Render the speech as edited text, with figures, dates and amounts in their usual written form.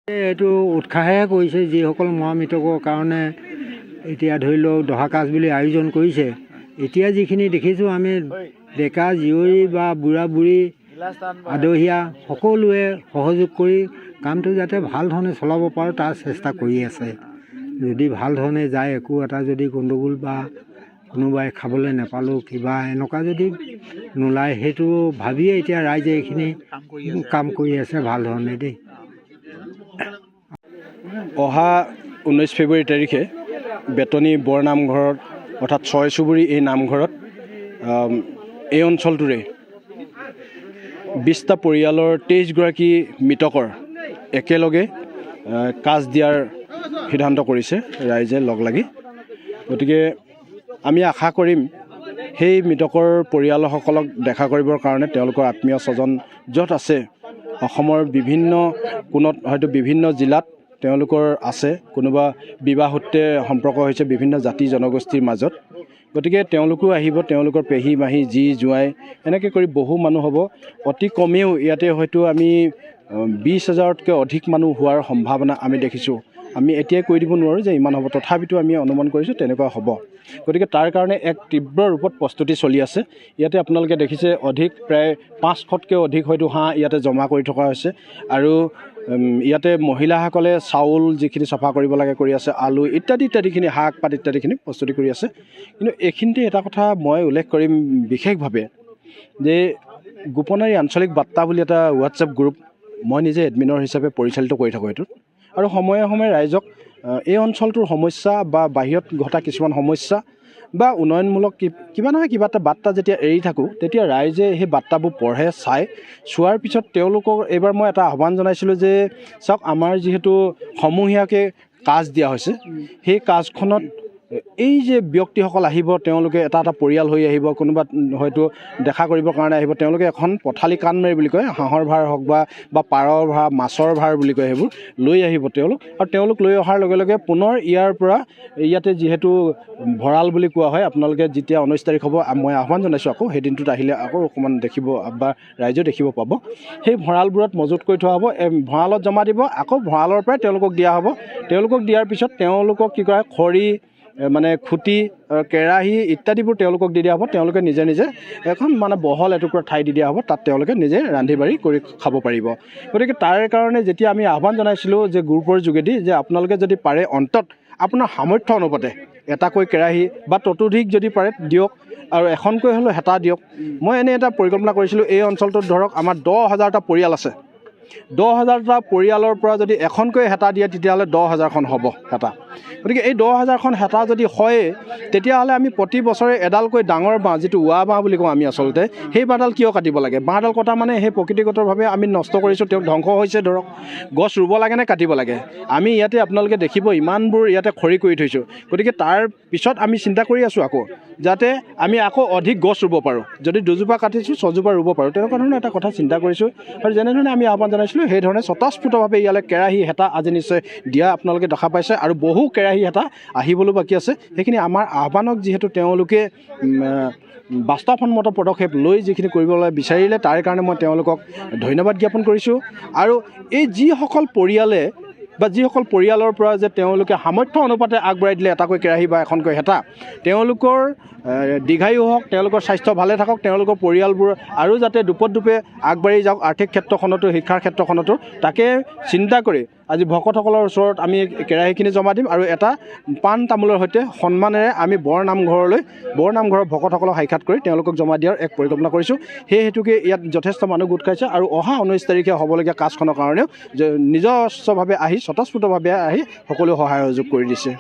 এইটো উৎসাহে কৰিছে যিসকল মহামৃতকৰ কাৰণে এতিয়া ধৰি লওক দহা কাজ বুলি আয়োজন কৰিছে। এতিয়া যিখিনি দেখিছোঁ আমি ডেকা জীয়ৰী বা বুঢ়া বুঢ়ী আদহীয়া সকলোৱে সহযোগ কৰি কামটো যাতে ভাল ধৰণে চলাব পাৰোঁ তাৰ চেষ্টা কৰি আছে। যদি ভাল ধৰণে যায়, একো এটা যদি গণ্ডগোল বা কোনোবাই খাবলৈ নাপালেও কিবা এনেকুৱা যদি নোলায়, সেইটো ভাবিয়ে এতিয়া ৰাইজে এইখিনি কাম কৰি আছে ভাল ধৰণে দেই। অহা 19 ফেব্ৰুৱাৰী তাৰিখে বেতনী বৰনামঘৰত অৰ্থাৎ ছয় চুবুৰী এই নামঘৰত এই অঞ্চলটোৰে 20টা পৰিয়ালৰ 23গৰাকী মৃতকৰ একেলগে কাজ দিয়াৰ সিদ্ধান্ত কৰিছে ৰাইজে লগ লাগি। গতিকে আমি আশা কৰিম সেই মৃতকৰ পৰিয়ালসকলক দেখা কৰিবৰ কাৰণে তেওঁলোকৰ আত্মীয় স্বজন য'ত আছে, অসমৰ বিভিন্ন কোণত হয়তো বিভিন্ন জিলাত তেওঁলোকৰ আছে, কোনোবা বিবাহসূত্ৰে সম্পৰ্ক হৈছে বিভিন্ন জাতি জনগোষ্ঠীৰ মাজত। গতিকে তেওঁলোকো আহিব, তেওঁলোকৰ পেহী মাহী জী জোঁৱাই এনেকৈ কৰি বহু মানুহ হ'ব। অতি কমেও ইয়াতে হয়তো আমি 20,000তকৈ অধিক মানুহ হোৱাৰ সম্ভাৱনা আমি দেখিছোঁ। আমি এতিয়াই কৈ দিব নোৱাৰোঁ যে ইমান হ'ব, তথাপিতো আমি অনুমান কৰিছোঁ তেনেকুৱা হ'ব। গতিকে তাৰ কাৰণে এক তীব্ৰ ৰূপত প্ৰস্তুতি চলি আছে। ইয়াতে আপোনালোকে দেখিছে অধিক প্ৰায় 500তকৈ অধিক হয়তো হাঁহ ইয়াতে জমা কৰি থকা হৈছে। আৰু ইয়াতে মহিলাসকলে চাউল যিখিনি চফা কৰিব লাগে কৰি আছে, আলু ইত্যাদিখিনি শাক পাত ইত্যাদিখিনি প্ৰস্তুতি কৰি আছে। কিন্তু এইখিনিতে এটা কথা মই উল্লেখ কৰিম বিশেষভাৱে যে গোপনাৰী আঞ্চলিক বাৰ্তা বুলি এটা হোৱাটছএপ গ্ৰুপ মই নিজে এডমিনৰ হিচাপে পৰিচালিত কৰি থাকোঁ এইটোত। আৰু সময়ে সময়ে ৰাইজক এই অঞ্চলটোৰ সমস্যা বা বাহিৰত ঘটা কিছুমান সমস্যা বা উন্নয়নমূলক কিবা নহয় কিবা এটা বাৰ্তা যেতিয়া এৰি থাকোঁ, তেতিয়া ৰাইজে সেই বাৰ্তাবোৰ পঢ়ে, চোৱাৰ পিছত তেওঁলোকক এইবাৰ মই এটা আহ্বান জনাইছিলোঁ যে চাওক, আমাৰ যিহেতু সমূহীয়াকৈ কাজ দিয়া হৈছে, সেই কাজখনত এই যে ব্যক্তিসকল আহিব, তেওঁলোকে এটা এটা পৰিয়াল হৈ আহিব, কোনোবা হয়তো দেখা কৰিবৰ কাৰণে আহিব, তেওঁলোকে এখন পথালি কাণমাৰি বুলি কয়, হাঁহৰ ভাৰ হওক বা পাৰৰ ভাৰ, মাছৰ ভাৰ বুলি কয়, সেইবোৰ লৈ আহিব তেওঁলোক। আৰু তেওঁলোক লৈ অহাৰ লগে লগে পুনৰ ইয়াৰ পৰা ইয়াতে যিহেতু ভঁৰাল বুলি কোৱা হয়, আপোনালোকে যেতিয়া 19 তাৰিখ হ'ব, মই আহ্বান জনাইছোঁ আকৌ সেই দিনটোত আহিলে আকৌ অকণমান দেখিব বা ৰাইজেও দেখিব পাব। সেই ভঁৰালবোৰত মজুত কৰি থোৱা হ'ব, ভঁৰালত জমা দিব, আকৌ ভঁৰালৰ পৰাই তেওঁলোকক দিয়া হ'ব। তেওঁলোকক দিয়াৰ পিছত তেওঁলোকক কি কৰে, খৰি মানে খুঁটি, কেৰাহী ইত্যাদিবোৰ তেওঁলোকক দি দিয়া হ'ব। তেওঁলোকে নিজে নিজে এখন মানে বহল এটুকুৰা ঠাই দি দিয়া হ'ব, তাত তেওঁলোকে নিজে ৰান্ধি বাঢ়ি কৰি খাব পাৰিব। গতিকে তাৰ কাৰণে যেতিয়া আমি আহ্বান জনাইছিলোঁ যে গ্ৰুপৰ যোগেদি যে আপোনালোকে যদি পাৰে অন্তত আপোনাৰ সামৰ্থ্য অনুপাতে এটাকৈ কেৰাহী বা ততোধিক যদি পাৰে দিয়ক, আৰু এখনকৈ হ'লেও হেতা দিয়ক। মই এনেই এটা পৰিকল্পনা কৰিছিলোঁ, এই অঞ্চলটোত ধৰক আমাৰ 10,000টা পৰিয়াল আছে। 10,000টা পৰিয়ালৰ পৰা যদি এখনকৈ হেতা দিয়ে, তেতিয়াহ'লে 10,000খন হ'ব হেতা। গতিকে এই 10,000খন হেতা যদি হয়, তেতিয়াহ'লে আমি প্ৰতি বছৰে এডালকৈ ডাঙৰ বাঁহ, যিটো ৱা বাঁহ বুলি কওঁ আমি আচলতে, সেই বাঁহডাল কিয় কাটিব লাগে? বাঁহডাল কটা মানে সেই প্ৰকৃতিগতভাৱে আমি নষ্ট কৰিছোঁ, তেওঁ ধ্বংস হৈছে। ধৰক গছ ৰুব লাগে নে কাটিব লাগে? আমি ইয়াতে আপোনালোকে দেখিব ইমানবোৰ ইয়াতে খৰি কৰি থৈছোঁ। গতিকে তাৰ পিছত আমি চিন্তা কৰি আছোঁ আকৌ যাতে আমি আকৌ অধিক গছ ৰুব পাৰোঁ। যদি 2জোপা কাটিছোঁ 6জোপা ৰুব পাৰোঁ, তেনেকুৱা ধৰণৰ এটা কথা চিন্তা কৰিছোঁ। আৰু যেনেধৰণে আমি আহ্বান জনাইছিলোঁ, সেইধৰণে স্বতঃস্ফূৰ্তভাৱে ইয়ালৈ কেৰাহী হেতা আজি নিশ্চয় দিয়া আপোনালোকে দেখা পাইছে, আৰু বহু কেৰাহী হেতা আহিবলৈও বাকী আছে। সেইখিনি আমাৰ আহ্বানক যিহেতু তেওঁলোকে বাস্তৱসন্মত পদক্ষেপ লৈ যিখিনি কৰিবলৈ বিচাৰিলে, তাৰ কাৰণে মই তেওঁলোকক ধন্যবাদ জ্ঞাপন কৰিছোঁ। আৰু এই যিসকল পৰিয়ালে বা যিসকল পৰিয়ালৰ পৰা যে তেওঁলোকে সামৰ্থ্য অনুপাতে আগবঢ়াই দিলে এটাকৈ কেৰাহী বা এখনকৈ হেতা, তেওঁলোকৰ দীৰ্ঘায়ু হওক, তেওঁলোকৰ স্বাস্থ্য ভালে থাকক, তেওঁলোকৰ পৰিয়ালবোৰ আৰু যাতে দুপে আগবাঢ়ি যাওক, আৰ্থিক ক্ষেত্ৰখনতো শিক্ষাৰ ক্ষেত্ৰখনতো, তাকে চিন্তা কৰি আজি ভকতসকলৰ ওচৰত আমি কেৰাহীখিনি জমা দিম। আৰু এটা পাণ তামোলৰ সৈতে সন্মানেৰে আমি বৰনামঘৰৰ ভকতসকলক সাক্ষাৎ কৰি তেওঁলোকক জমা দিয়াৰ এক পৰিকল্পনা কৰিছোঁ। সেই হেতুকে ইয়াত যথেষ্ট মানুহ গোট খাইছে, আৰু অহা 19 তাৰিখে হ'বলগীয়া কাজখনৰ কাৰণেও নিজস্বভাৱে আহি স্বতঃস্ফূৰ্তভাৱে আহি সকলো সহায় সহযোগ কৰি দিছে।